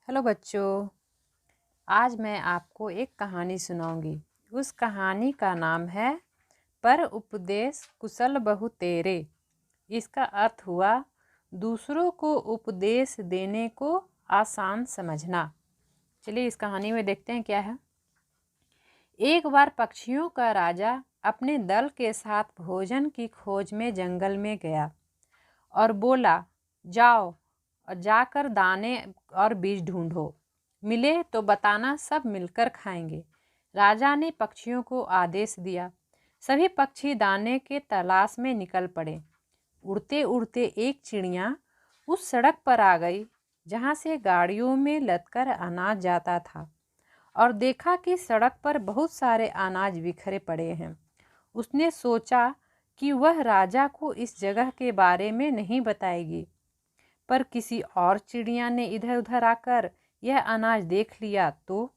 Hello बच्चों, आज मैं आपको एक कहानी सुनाऊंगी। उस कहानी का नाम है पर उपदेश कुशल बहु तेरे। इसका अर्थ हुआ दूसरों को उपदेश देने को आसान समझना। चलिए इस कहानी में देखते हैं क्या है। एक बार पक्षियों का राजा अपने दल के साथ भोजन की खोज में जंगल में गया और बोला, जाओ और जाकर दाने और बीज ढूंढो, मिले तो बताना, सब मिलकर खाएंगे। राजा ने पक्षियों को आदेश दिया। सभी पक्षी दाने के तलाश में निकल पड़े। उड़ते उड़ते एक चिड़िया उस सड़क पर आ गई जहाँ से गाड़ियों में लदकर अनाज जाता था और देखा कि सड़क पर बहुत सारे अनाज बिखरे पड़े हैं। उसने सोचा कि वह राजा को इस जगह के बारे में नहीं बताएगी, पर किसी और चिड़िया ने इधर उधर आकर यह अनाज देख लिया तो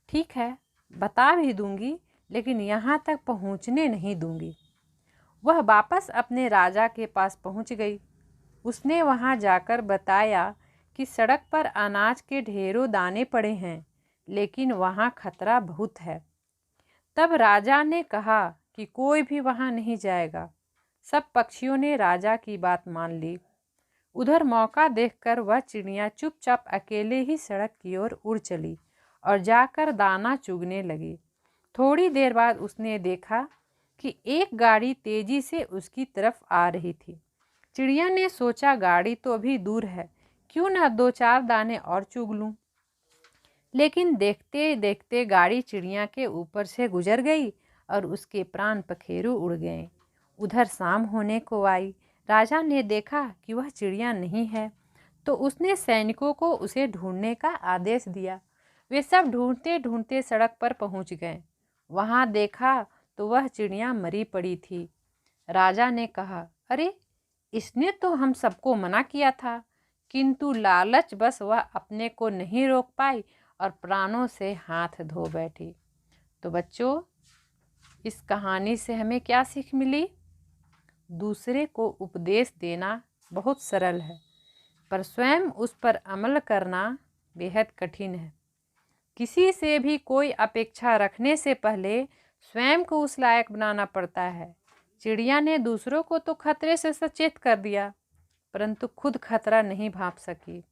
ठीक है, बता भी दूंगी, लेकिन यहाँ तक पहुँचने नहीं दूंगी। वह वापस अपने राजा के पास पहुँच गई। उसने वहाँ जाकर बताया कि सड़क पर अनाज के ढेरों दाने पड़े हैं, लेकिन वहाँ खतरा बहुत है। तब राजा ने कहा कि कोई भी वहाँ नहीं जाएगा। सब पक्षियों ने राजा की बात मान ली। उधर मौका देखकर वह चिड़िया चुपचाप अकेले ही सड़क की ओर उड़ चली और जाकर दाना चुगने लगी। थोड़ी देर बाद उसने देखा कि एक गाड़ी तेजी से उसकी तरफ आ रही थी। चिड़िया ने सोचा, गाड़ी तो अभी दूर है, क्यों ना दो चार दाने और चुग लूं। लेकिन देखते देखते गाड़ी चिड़िया के ऊपर से गुजर गई और उसके प्राण पखेरु उड़ गए। उधर शाम होने को आई। राजा ने देखा कि वह चिड़िया नहीं है, तो उसने सैनिकों को उसे ढूंढने का आदेश दिया। वे सब ढूंढते ढूंढते सड़क पर पहुंच गए। वहां देखा तो वह चिड़िया मरी पड़ी थी। राजा ने कहा, अरे, इसने तो हम सबको मना किया था, किंतु लालच बस वह अपने को नहीं रोक पाई और प्राणों से हाथ धो बैठी। तो बच्चों, इस कहानी से हमें क्या सीख मिली? दूसरे को उपदेश देना बहुत सरल है, पर स्वयं उस पर अमल करना बेहद कठिन है। किसी से भी कोई अपेक्षा रखने से पहले स्वयं को उस लायक बनाना पड़ता है। चिड़िया ने दूसरों को तो खतरे से सचेत कर दिया, परंतु खुद खतरा नहीं भांप सकी।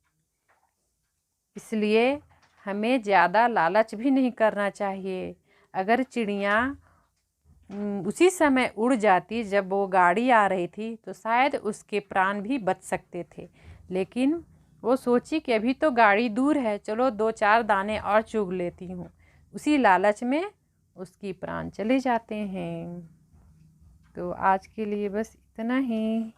इसलिए हमें ज़्यादा लालच भी नहीं करना चाहिए। अगर चिड़िया उसी समय उड़ जाती जब वो गाड़ी आ रही थी, तो शायद उसके प्राण भी बच सकते थे, लेकिन वो सोची कि अभी तो गाड़ी दूर है, चलो दो चार दाने और चुग लेती हूँ। उसी लालच में उसकी प्राण चले जाते हैं। तो आज के लिए बस इतना ही।